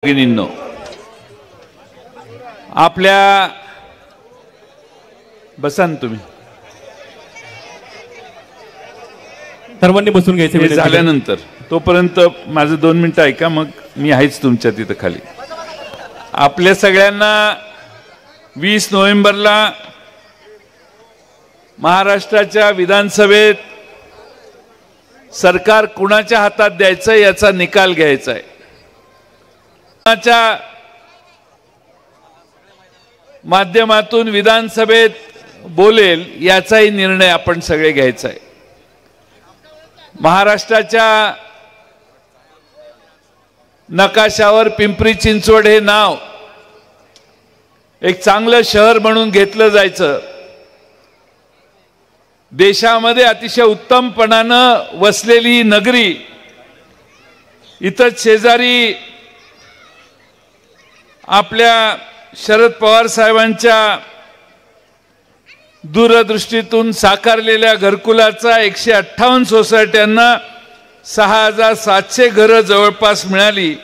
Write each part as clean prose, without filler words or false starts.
भगिनींनो, आपल्या बसान तुम्ही सर्वांनी बसून घ्यायचे झाल्यानंतर तोपर्यंत माझं 2 मिनिटं ऐका, मग मी आहेच तुमच्या तिथं खाली. आपल्या सगळ्यांना 20 नोव्हेंबरला महाराष्ट्राच्या विधानसभेत सरकार कुणाच्या हातात द्यायचं याचा निकाल घ्यायचा आहे. माध्यमातून विधानसभेत बोलेल याचाही निर्णय आपण सगळे घ्यायचा आहे. महाराष्ट्राच्या नकाशावर पिंपरी चिंचवड हे नाव एक चांगलं शहर म्हणून घेतलं जायचं. देशामध्ये अतिशय उत्तमपणानं वसलेली नगरी, इथं शेजारी आपल्या शरद पवार साहेबांच्या दूरदृष्टीतून साकारलेल्या घरकुलाचा 158 सोसायट्यांना 6700 घरं जवळपास मिळाली.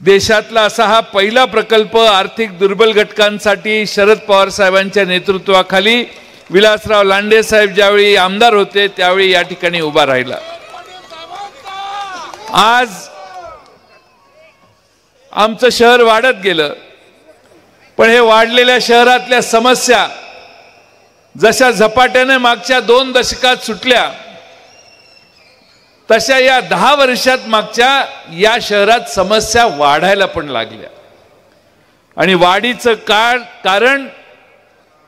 देशातला असा हा पहिला प्रकल्प आर्थिक दुर्बल घटकांसाठी शरद पवार साहेबांच्या नेतृत्वाखाली विलासराव लांडे साहेब ज्यावेळी आमदार होते त्यावेळी या ठिकाणी उभा राहिला. आज आमचं शहर वाढत गेलं, पण हे वाढलेल्या शहरातल्या समस्या जशा झपाट्याने मागच्या 2 दशकात सुटल्या तशा या 10 वर्षात मागच्या या शहरात समस्या वाढायला पण लागल्या. आणि वाढीचं कारण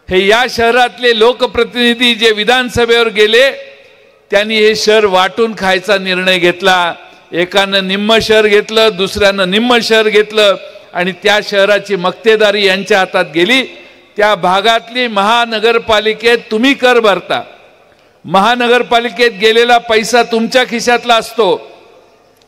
हे या शहरातले लोकप्रतिनिधी जे विधानसभेवर गेले त्यांनी हे शहर वाटून खायचा निर्णय घेतला. एकानं निम्म शहर घेतलं, दुसऱ्यानं निम्म शहर घेतलं आणि त्या शहराची मक्तेदारी यांच्या हातात गेली. त्या भागातली महानगरपालिकेत तुम्ही कर भरता, महानगरपालिकेत गेलेला पैसा तुमच्या खिशातला असतो,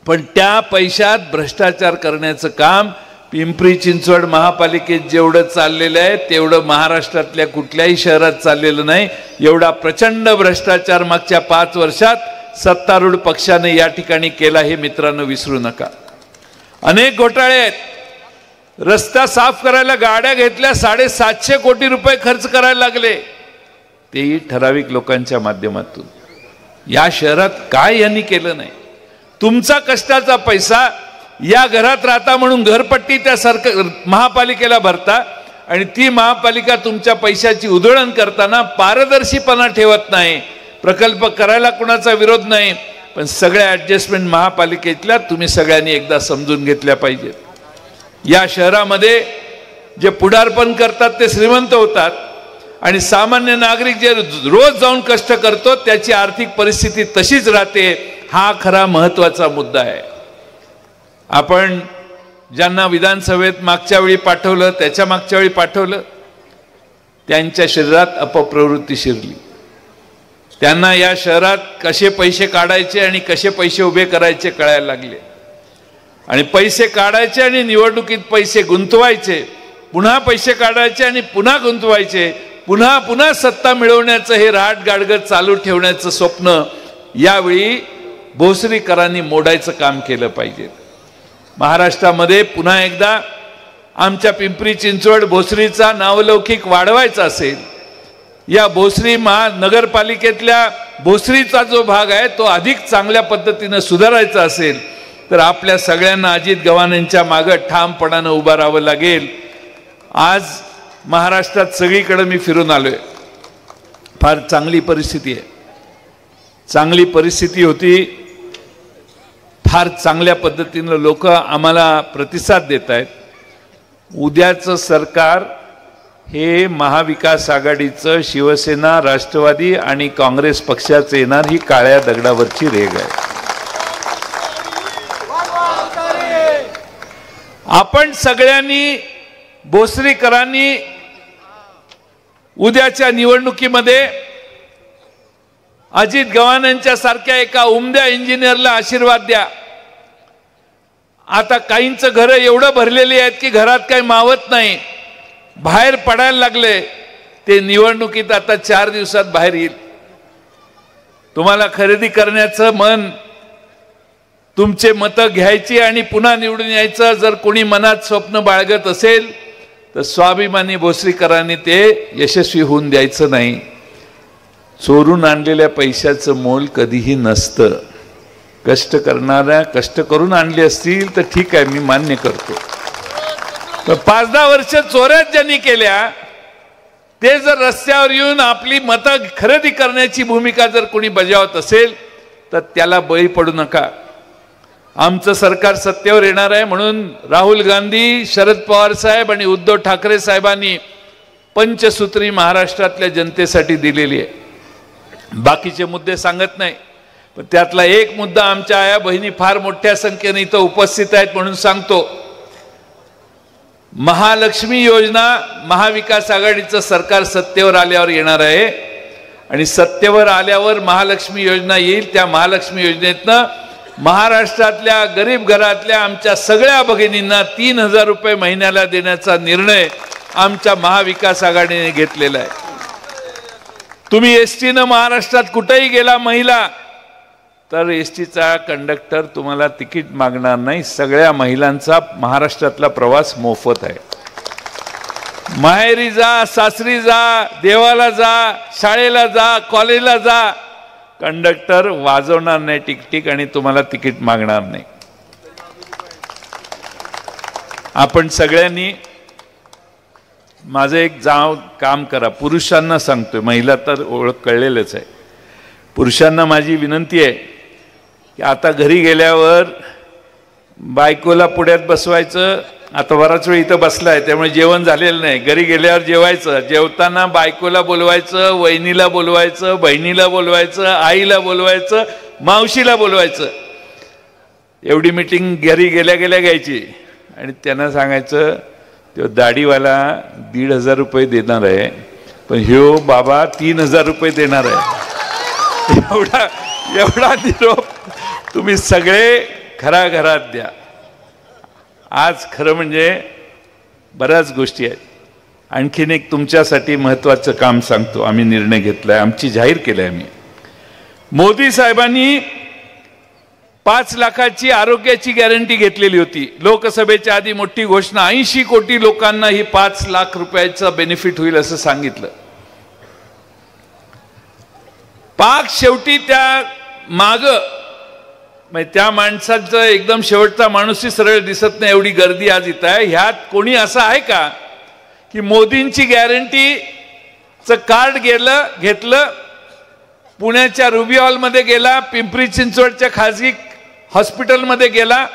पण त्या पैशात भ्रष्टाचार करण्याचं काम पिंपरी चिंचवड महापालिकेत जेवढं चाललेलं आहे तेवढं महाराष्ट्रातल्या कुठल्याही शहरात चाललेलं नाही. एवढा प्रचंड भ्रष्टाचार मागच्या 5 वर्षात सत्तारूढ पक्षाने या ठिकाणी केला हे मित्रांनो विसरू नका. अनेक घोटाळे आहेत. रस्ता साफ करायला गाड्या घेतल्या, 750 कोटी रुपये खर्च करायला लागले, तेही ठराविक लोकांच्या माध्यमातून. या शहरात काय यांनी केलं नाही. तुमचा कष्टाचा पैसा या घरात राहता म्हणून घरपट्टी त्या सरकार महापालिकेला भरता आणि ती महापालिका तुमच्या पैशाची उधळण करताना पारदर्शीपणा ठेवत नाही. प्रकल्प करायला कुणाचा विरोध नाही, पण सगळ्या ॲडजस्टमेंट महापालिकेतल्या तुम्ही सगळ्यांनी एकदा समजून घेतल्या पाहिजेत. या शहरामध्ये जे पुढारपण करतात ते श्रीमंत होतात आणि सामान्य नागरिक जे रोज जाऊन कष्ट करतो त्याची आर्थिक परिस्थिती तशीच राहते. हा खरा महत्त्वाचा मुद्दा आहे. आपण ज्यांना विधानसभेत मागच्या वेळी पाठवलं, त्याच्या मागच्या वेळी पाठवलं, त्यांच्या शरीरात अपप्रवृत्ती शिरली. त्यांना या शहरात कसे पैसे काढायचे आणि कसे पैसे उभे करायचे कळायला लागले. आणि पैसे काढायचे आणि निवडणुकीत पैसे गुंतवायचे, पुन्हा पैसे काढायचे आणि पुन्हा गुंतवायचे, पुन्हा पुन्हा सत्ता मिळवण्याचं हे रहाट गाडगं चालू ठेवण्याचं स्वप्न यावेळी भोसरीकरांनी मोडायचं काम केलं पाहिजे. महाराष्ट्रामध्ये पुन्हा एकदा आमच्या पिंपरी चिंचवड भोसरीचा नावलौकिक वाढवायचा असेल, या भोसरी महानगरपालिकेतल्या भोसरीचा जो भाग आहे तो अधिक चांगल्या पद्धतीने सुधारायचा असेल तर आपल्या सगळ्यांना अजित गव्हाणेंच्या मागे ठामपणानं उभं राहावं लागेल. आज महाराष्ट्रात सगळीकडे मी फिरून आलोय. फार चांगली परिस्थिती आहे. चांगली परिस्थिती होती. फार चांगल्या पद्धतीनं लोक आम्हाला प्रतिसाद देत आहेत. उद्याचं सरकार हे महाविकास आघाडीचं, शिवसेना, राष्ट्रवादी आणि काँग्रेस पक्षाचं येणार ही काळ्या दगडावरची रेघ आहे. आपण सगळ्यांनी भोसरीकरांनी उद्याच्या निवडणुकीमध्ये अजित गव्हाणेंच्या सारख्या एका उमद्या इंजिनियरला आशीर्वाद द्या. आता काहींचं घरं एवढं भरलेली आहेत की घरात काही मावत नाही, बाहेर पडायला लागले. ते निवडणुकीत आता 4 दिवसात बाहेर येईल. तुम्हाला खरेदी करण्याचं मन तुमचे मतं घ्यायची आणि पुन्हा निवडून यायचं जर कोणी मनात स्वप्न बाळगत असेल तर स्वाभिमानी भोसरीकरांनी ते यशस्वी होऊन द्यायचं नाही. चोरून आणलेल्या पैशाचं मोल कधीही नसतं. कष्ट करून आणले असतील तर ठीक आहे, मी मान्य करतो. पण 5-10 वर्ष चोऱ्यात ज्यांनी केल्या ते जर रस्त्यावर येऊन आपली मतं खरेदी करण्याची भूमिका जर कोणी बजावत असेल तर त्याला बळी पडू नका. आमचं सरकार सत्तेवर येणार आहे म्हणून राहुल गांधी, शरद पवार साहेब आणि उद्धव ठाकरे साहेबांनी पंचसूत्री महाराष्ट्रातल्या जनतेसाठी दिलेली आहे. बाकीचे मुद्दे सांगत नाही, पण त्यातला एक मुद्दा आमच्या आया बहिणी फार मोठ्या संख्येने इथं उपस्थित आहेत म्हणून सांगतो. महालक्ष्मी योजना महाविकास आघाडीचं सरकार सत्तेवर आल्यावर येणार आहे आणि सत्तेवर आल्यावर महालक्ष्मी योजना येईल. त्या महालक्ष्मी योजनेतनं महाराष्ट्रातल्या गरीब घरातल्या आमच्या सगळ्या भगिनींना 3,000 रुपये महिन्याला देण्याचा निर्णय आमच्या महाविकास आघाडीने घेतलेला आहे. तुम्ही एसटीनं महाराष्ट्रात कुठेही गेला महिला तर एसटीचा कंडक्टर तुम्हाला तिकीट मागणार नाही. सगळ्या महिलांचा महाराष्ट्रातला प्रवास मोफत आहे. माहेरी जा, सासरी जा, देवाला जा, शाळेला जा, कॉलेजला जा, कंडक्टर वाजवणार नाही टिकटिक आणि तुम्हाला तिकीट मागणार नाही. आपण सगळ्यांनी माझं एक काम करा. पुरुषांना सांगतोय, महिला तर ओळख कळलेलंच आहे. पुरुषांना माझी विनंती आहे की आता घरी गेल्यावर बायकोला पुढ्यात बसवायचं. आता बराच वेळ इथं बसलाय त्यामुळे जेवण झालेलं नाही. घरी गेल्यावर जेवायचं. जेवताना बायकोला बोलवायचं, वहिनीला बोलवायचं, बहिणीला बोलवायचं, आईला बोलवायचं, मावशीला बोलवायचं. एवढी मीटिंग घरी गेल्या गेल्या घ्यायची आणि त्यांना सांगायचं तो दाढीवाला 1,500 रुपये देणार आहे पण ह्यो बाबा 3,000 रुपये देणार आहे. एवढा निरोप तुम्ही सगळे घराघरात द्या. आज खरं म्हणजे बऱ्याच गोष्टी आहेत. आणखीन एक तुमच्यासाठी महत्त्वाचं काम सांगतो. आम्ही निर्णय घेतलाय, आमची जाहीर केलंय आम्ही. मोदी साहेबांनी 5 लाखाची आरोग्याची गॅरंटी घेतलेली होती. लोकसभेच्या आधी मोठी घोषणा, 80 कोटी लोकांना ही 5 लाख रुपयाचं बेनिफिट होईल असं सांगितलं. पाक शेवटी त्या माग त्या माणसाचं एकदम शेवटचा माणूसही सरळ दिसत नाही एवढी गर्दी आज इथं आहे. ह्यात कोणी असं आहे का की मोदींची गॅरंटीचं कार्ड घेतलं, पुण्याच्या रुबी हॉलमध्ये गेला, पिंपरी चिंचवडच्या खाजगी हॉस्पिटलमध्ये गेला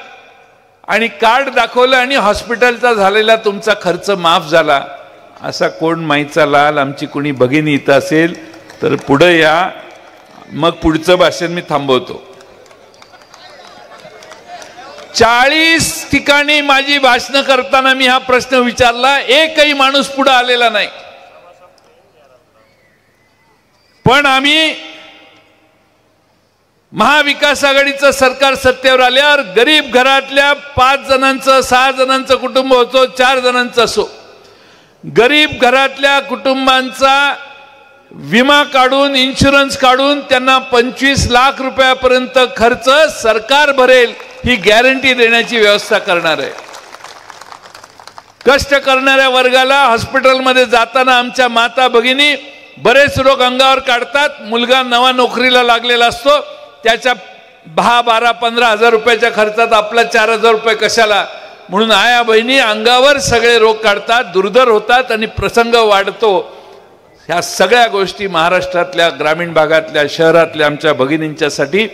आणि कार्ड दाखवलं आणि हॉस्पिटलचा झालेला तुमचा खर्च माफ झाला. असा कोण माईचा लाल आमची कोणी भगिनी इथं असेल तर पुढे या, मग पुढचं भाषण मी थांबवतो. 40 ठिकाणी माझी भाषणं करताना मी हा प्रश्न विचारला, एकही माणूस पुढे आलेला नाही. पण आम्ही महाविकास आघाडीचं सरकार सत्तेवर आल्यावर गरीब घरातल्या 5 जणांचं 6 जणांचं कुटुंब असो 4 जणांचं असो, गरीब घरातल्या कुटुंबांचा विमा काढून, इन्शुरन्स काढून त्यांना 25 लाख रुपयापर्यंत खर्च सरकार भरेल ही गॅरंटी देण्याची व्यवस्था करणार आहे. कष्ट करणाऱ्या वर्गाला हॉस्पिटलमध्ये जाताना आमच्या माता भगिनी बरेच लोक अंगावर काढतात. मुलगा नवा नोकरीला लागलेला असतो, त्याच्या 10, 12, 15 हजार रुपयाच्या खर्चात आपला 4,000 रुपये कशाला म्हणून आया बहिणी अंगावर सगळे रोग काढतात, दुर्धर होतात आणि प्रसंग वाढतो. ह्या सगळ्या गोष्टी महाराष्ट्रातल्या ग्रामीण भागातल्या शहरातल्या आमच्या भगिनींच्यासाठी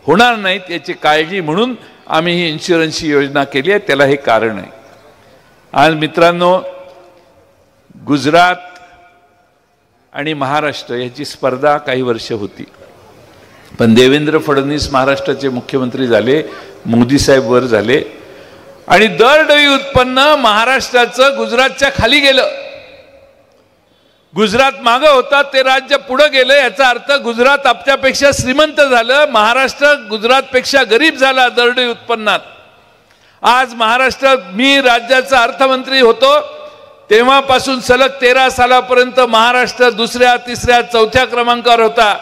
होणार नाहीत याची काळजी म्हणून आम्ही ही इन्शुरन्सची योजना केली आहे. त्याला हे कारण आहे. आज मित्रांनो, गुजरात आणि महाराष्ट्र याची स्पर्धा काही वर्ष होती, पण देवेंद्र फडणवीस महाराष्ट्राचे मुख्यमंत्री झाले, मोदी साहेब वर झाले आणि दरडोई उत्पन्न महाराष्ट्राचं गुजरातच्या खाली गेलं. गुजरात मागं होता ते राज्य पुढे गेलं. याचा अर्थ गुजरात आपल्यापेक्षा श्रीमंत झालं, महाराष्ट्र गुजरातपेक्षा गरीब झाला दरडोई उत्पन्नात. आज महाराष्ट्र, मी राज्याचा अर्थमंत्री होतो तेव्हापासून सलग 13 सालापर्यंत महाराष्ट्र 2ऱ्या, 3ऱ्या, 4थ्या क्रमांकावर होता.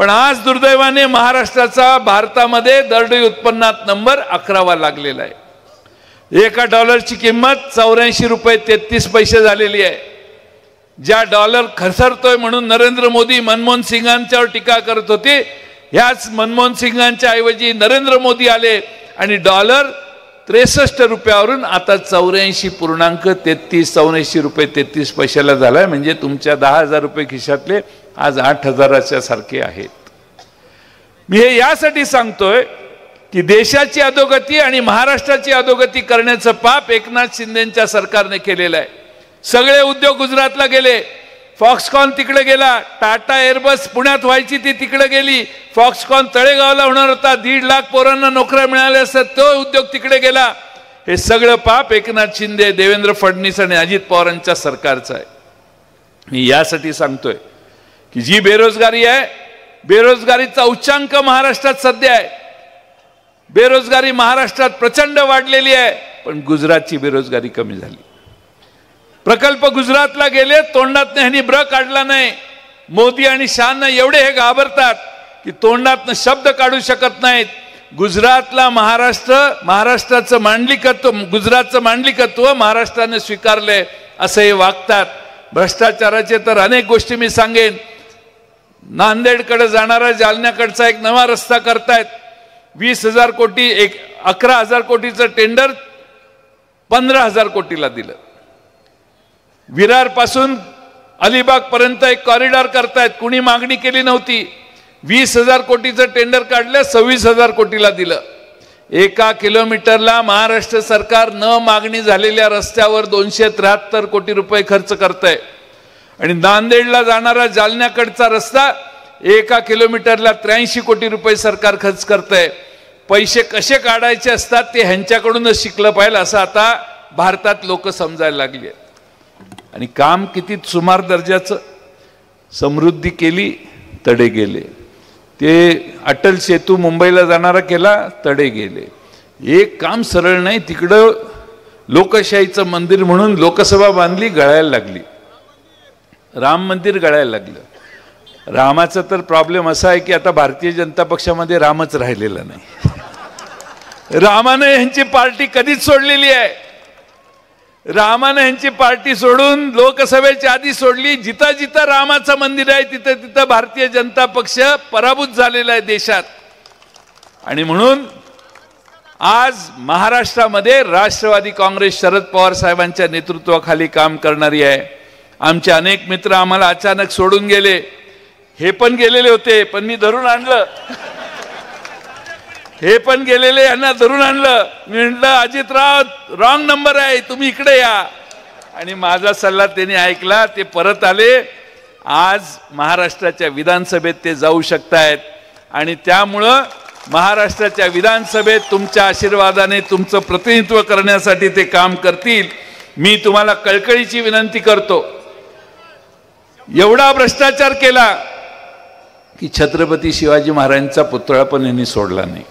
पण आज दुर्दैवाने महाराष्ट्राचा भारतामध्ये दरडोई उत्पन्नात नंबर 11वा लागलेला आहे। एका डॉलरची किंमत 84 रुपये 33 पैसे झालेली आहे। ज्या डॉलर खसरतोय म्हणून नरेंद्र मोदी मनमोहन सिंगांच्यावर टीका करत होते, ह्याच मनमोहन सिंगांच्या ऐवजी नरेंद्र मोदी आले आणि डॉलर 63 रुपयावरून आता 84.33 रुपये 33 पैशाला झालाय। म्हणजे तुमच्या 10,000 रुपये खिशातले आज 8,000च्या सारखे आहेत। मी हे यासाठी सांगतोय की देशाची अधोगती आणि महाराष्ट्राची अधोगती करण्याचं पाप एकनाथ शिंदेच्या सरकारने केलेलं आहे। सगळे उद्योग गुजरातला गेले, फॉक्सकॉन तिकडे गेला, टाटा एअरबस पुण्यात व्हायची ती तिकडे गेली, फॉक्सकॉन तळेगावला होणार होता, 1.5 लाख पोरांना नोकऱ्या मिळाल्या असतात, तो उद्योग तिकडे गेला। हे सगळं पाप एकनाथ शिंदे, देवेंद्र फडणवीस आणि अजित पवारांच्या सरकारचं आहे। मी यासाठी सांगतोय की जी बेरोजगारी आहे, बेरोजगारीचा उच्चांक महाराष्ट्रात सध्या आहे। बेरोजगारी महाराष्ट्रात प्रचंड वाढलेली आहे, पण गुजरातची बेरोजगारी कमी झाली। प्रकल्प गुजरातला गेले, तोंडातनं ह्यांनी ब्र काढला नाही। मोदी आणि शहांना एवढे हे घाबरतात की तोंडातनं शब्द काढू शकत नाहीत। गुजरातला महाराष्ट्राचं मांडलिकत्व, गुजरातचं मांडलिकत्व महाराष्ट्राने स्वीकारले असं हे वागतात। भ्रष्टाचाराचे तर अनेक गोष्टी मी सांगेन। नांदेडकडे जाणारा जालन्याकडचा एक नवा रस्ता करतायत, 20,000 कोटी, 11,000 कोटीचं टेंडर 15,000 कोटीला दिलं। विरार पासून अलिबाग पर्यंत एक कॉरिडॉर करतायत, कुणी मागणी केली नव्हती। 20,000 कोटीचं टेंडर काढलं, 26,000 कोटीला दिलं। 1 किलोमीटरला महाराष्ट्र सरकार न मागणी झालेल्या रस्त्यावर 273 कोटी रुपये खर्च करतंय। आणि नांदेडला जाणारा जालन्याकडचा रस्ता 1 किलोमीटरला 83 कोटी रुपये सरकार खर्च करतंय। पैसे कसे काढायचे असतात ते ह्यांच्याकडूनच शिकलं पाहिजे असं आता भारतात लोक समजायला लागली आहेत। आणि काम किती सुमार दर्जाचं। समृद्धी केली, तडे गेले। ते अटल सेतू मुंबईला जाणारा केला, तडे गेले। एक काम सरळ नाही। तिकडं लोकशाहीचं मंदिर म्हणून लोकसभा बांधली, गळायला लागली। राम मंदिर गळायला लागलं। रामाचा तर प्रॉब्लेम असा आहे की आता भारतीय जनता पक्षामध्ये रामच राहिलेला नाही। रामाने यांची पार्टी कधीच सोडलेली आहे। रामाने यांची पार्टी सोडून लोकसभेच्या आधी सोडली। जिथं जिथं रामाचं मंदिर आहे तिथं तिथं भारतीय जनता पक्ष पराभूत झालेला आहे देशात। आणि म्हणून आज महाराष्ट्रामध्ये राष्ट्रवादी काँग्रेस शरद पवार साहेबांच्या नेतृत्वाखाली काम करणारी आहे। आमचे अनेक मित्र आम्हाला अचानक सोडून गेले, हे पण गेलेले होते, पण मी धरून आणलं। हे पण गेलेले, यांना धरून आणलं। मी म्हटलं अजितराव रॉंग नंबर आहे, तुम्ही इकडे या। आणि माझा सल्ला त्यांनी ऐकला, ते परत आले। आज महाराष्ट्राच्या विधानसभेत ते जाऊ शकतायत आणि त्यामुळं महाराष्ट्राच्या विधानसभेत तुमच्या आशीर्वादाने तुमचं प्रतिनिधित्व करण्यासाठी ते काम करतील। मी तुम्हाला कळकळीची विनंती करतो, एवढा भ्रष्टाचार केला की छत्रपती शिवाजी महाराजांचा पुतळा पण यांनी सोडला नाही।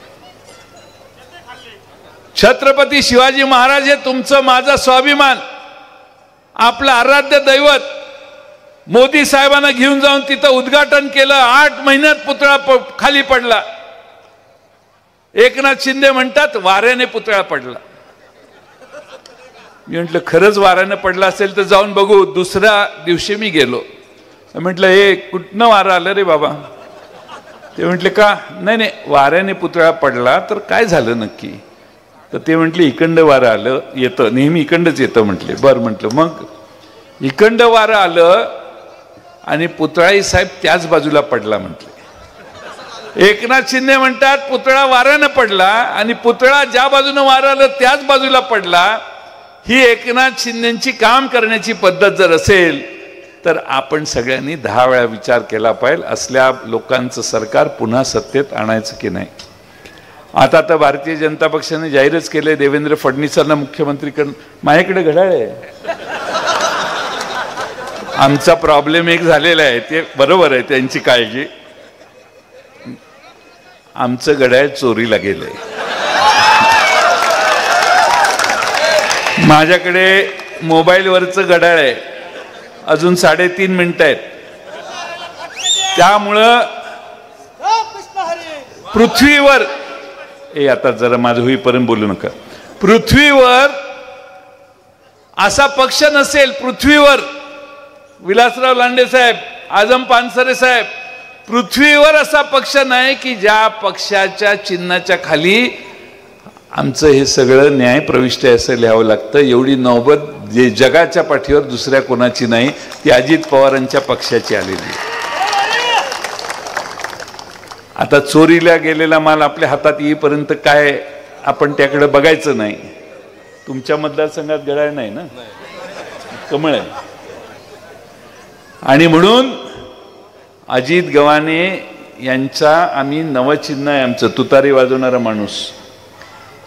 छत्रपती शिवाजी महाराज हे तुमचं माझा स्वाभिमान, आपलं आराध्य दैवत। मोदी साहेबांना घेऊन जाऊन तिथं उद्घाटन केलं, 8 महिन्यात पुतळा खाली पडला। एकनाथ शिंदे म्हणतात वाऱ्याने पुतळा पडला। मी म्हटलं खरंच वाऱ्याने पडला असेल तर जाऊन बघू। दुसऱ्या दिवशी मी गेलो, म्हटलं हे कुठनं वारं आलं रे बाबा? ते म्हटले का? नाही वाऱ्याने पुतळा पडला तर काय झालं नक्की? तर ते म्हटले इकडं वारं आलं, येतं नेहमी इकडंच येतं म्हटले। बरं म्हटलं, मग इकडं वारं आलं आणि पुतळाई साहेब त्याच बाजूला पडला म्हटले। एकनाथ शिंदे म्हणतात पुतळा वाऱ्यानं पडला आणि पुतळा ज्या बाजूनं वारं आलं त्याच बाजूला पडला। ही एकनाथ शिंदेची काम करण्याची पद्धत जर असेल तर आपण सगळ्यांनी 10 वेळा विचार केला पाहिजे, असल्या लोकांचं सरकार पुन्हा सत्तेत आणायचं की नाही। आता तर भारतीय जनता पक्षाने जाहीरच केले देवेंद्र फडणवीसांना मुख्यमंत्री करून। माझ्याकडे घड्याळ आहे, आमचा प्रॉब्लेम एक झालेला आहे, ते बरोबर आहे त्यांची काळजी। आमचं घड्याळ चोरीला गेलंय। माझ्याकडे मोबाईलवरचं घड्याळ आहे, अजून 3.5 मिनिटं आहेत। त्यामुळं पृथ्वीवर आता जरा माझं होईपर्यंत बोलू नका. पृथ्वीवर असा पक्ष नसेल, पृथ्वीवर विलासराव लांडे साहेब, आझम पानसरे साहेब, पृथ्वीवर असा पक्ष नाही की ज्या पक्षाच्या चिन्हाच्या खाली आमचं हे सगळं न्याय प्रविष्ट आहे असं लिहावं लागतं. एवढी नौबत जे जगाच्या पाठीवर दुसऱ्या कोणाची नाही, ती अजित पवारांच्या पक्षाची आलेली. आता चोरीला गेलेला माल आपल्या हातात येईपर्यंत काय आपण त्याकडे बघायचं नाही. तुमच्या मतदारसंघात गडाळ नाही ना, कमळ आहे. आणि म्हणून अजित गव्हाणे यांचा आम्ही नवचिन्ह आहे आमचं, तुतारी वाजवणारा माणूस.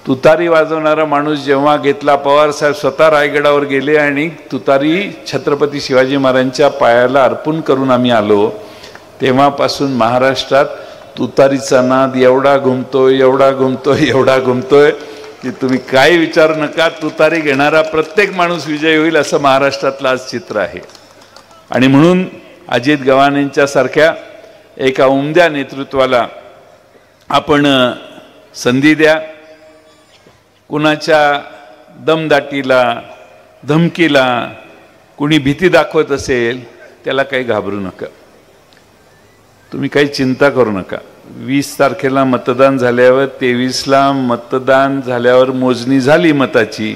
तुतारी वाजवणारा माणूस जेव्हा घेतला, पवार साहेब स्वतः रायगडावर गेले आणि तुतारी छत्रपती शिवाजी महाराजांच्या पायाला अर्पण करून आम्ही आलो. तेव्हापासून महाराष्ट्रात तुतारीचा नाद एवढा घुमतोय, एवढा घुमतोय, एवढा घुमतोय की तुम्ही काही विचारू नका. तुतारी घेणारा प्रत्येक माणूस विजयी होईल असं महाराष्ट्रातलं आज चित्र आहे. आणि म्हणून अजित गव्हाणेंच्या सारख्या एका उमद्या नेतृत्वाला आपण संधी द्या. कुणाच्या दमदाटीला, धमकीला कुणी भीती दाखवत असेल त्याला काही घाबरू नका, तुम्ही काही चिंता करू नका. 20 तारखेला मतदान झाल्यावर, 23ला मतदान झाल्यावर मोजणी झाली मताची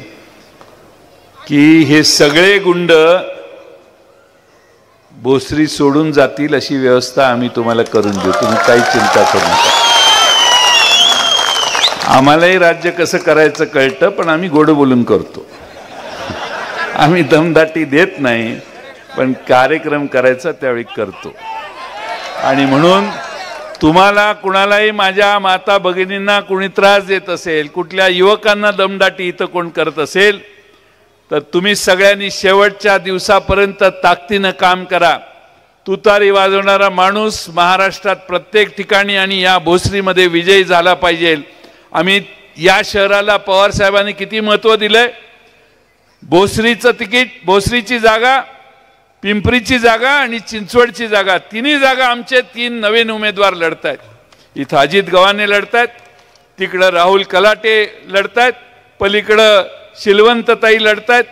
की हे सगळे गुंड भोसरी सोडून जातील अशी व्यवस्था आम्ही तुम्हाला करून देऊ. तुम्ही काही चिंता करू नका. आम्हालाही राज्य कसं करायचं कळतं, पण आम्ही गोड बोलून करतो. आम्ही दमदाटी देत नाही, पण कार्यक्रम करायचा त्यावेळी करतो. आणि म्हणून तुम्हाला कुणालाही, माझ्या माता भगिनींना कुणी त्रास देत असेल, कुठल्या युवकांना दमदाटी इथं कोण करत असेल, तर तुम्ही सगळ्यांनी शेवटच्या दिवसापर्यंत ताकदीनं काम करा. तुतारी वाजवणारा माणूस महाराष्ट्रात प्रत्येक ठिकाणी आणि या भोसरीमध्ये विजयी झाला पाहिजे. आम्ही या शहराला पवार साहेबांनी किती महत्त्व दिलंय. भोसरीचं तिकीट, भोसरीची जागा, पिंपरीची जागा आणि चिंचवडची जागा, तिन्ही जागा आमचे 3 नवीन उमेदवार लढतायत. इथं अजित गव्हाणे लढतायत, तिकडं राहुल कलाटे लढतायत, पलीकडं शिलवंतताई लढतायत.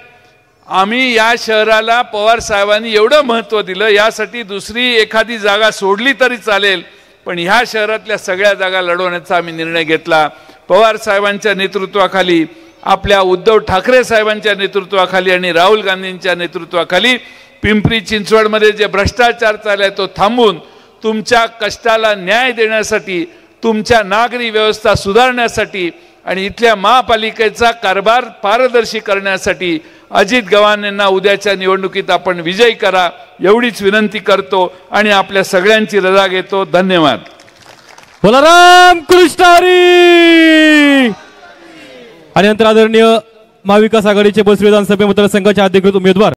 आम्ही या शहराला पवार साहेबांनी एवढं महत्त्व दिलं, यासाठी दुसरी एखादी जागा सोडली तरी चालेल, पण ह्या शहरातल्या सगळ्या जागा लढवण्याचा आम्ही निर्णय घेतला. पवार साहेबांच्या नेतृत्वाखाली, आपल्या उद्धव ठाकरे साहेबांच्या नेतृत्वाखाली आणि राहुल गांधींच्या नेतृत्वाखाली पिंपरी चिंचवडमध्ये जे भ्रष्टाचार चाललाय तो थांबून तुमच्या कष्टाला न्याय देण्यासाठी, तुमच्या नागरी व्यवस्था सुधारण्यासाठी आणि इथल्या महापालिकेचा कारभार पारदर्शी करण्यासाठी अजित गव्हाणेंना उद्याच्या निवडणुकीत आपण विजयी करा एवढीच विनंती करतो आणि आपल्या सगळ्यांची रजा घेतो. धन्यवाद. बोला राम कृष्ण हरी. आणि नंतर आदरणीय महाविकास आघाडीचे भोसरी विधानसभा मतदारसंघाचे अधिकृत उमेदवार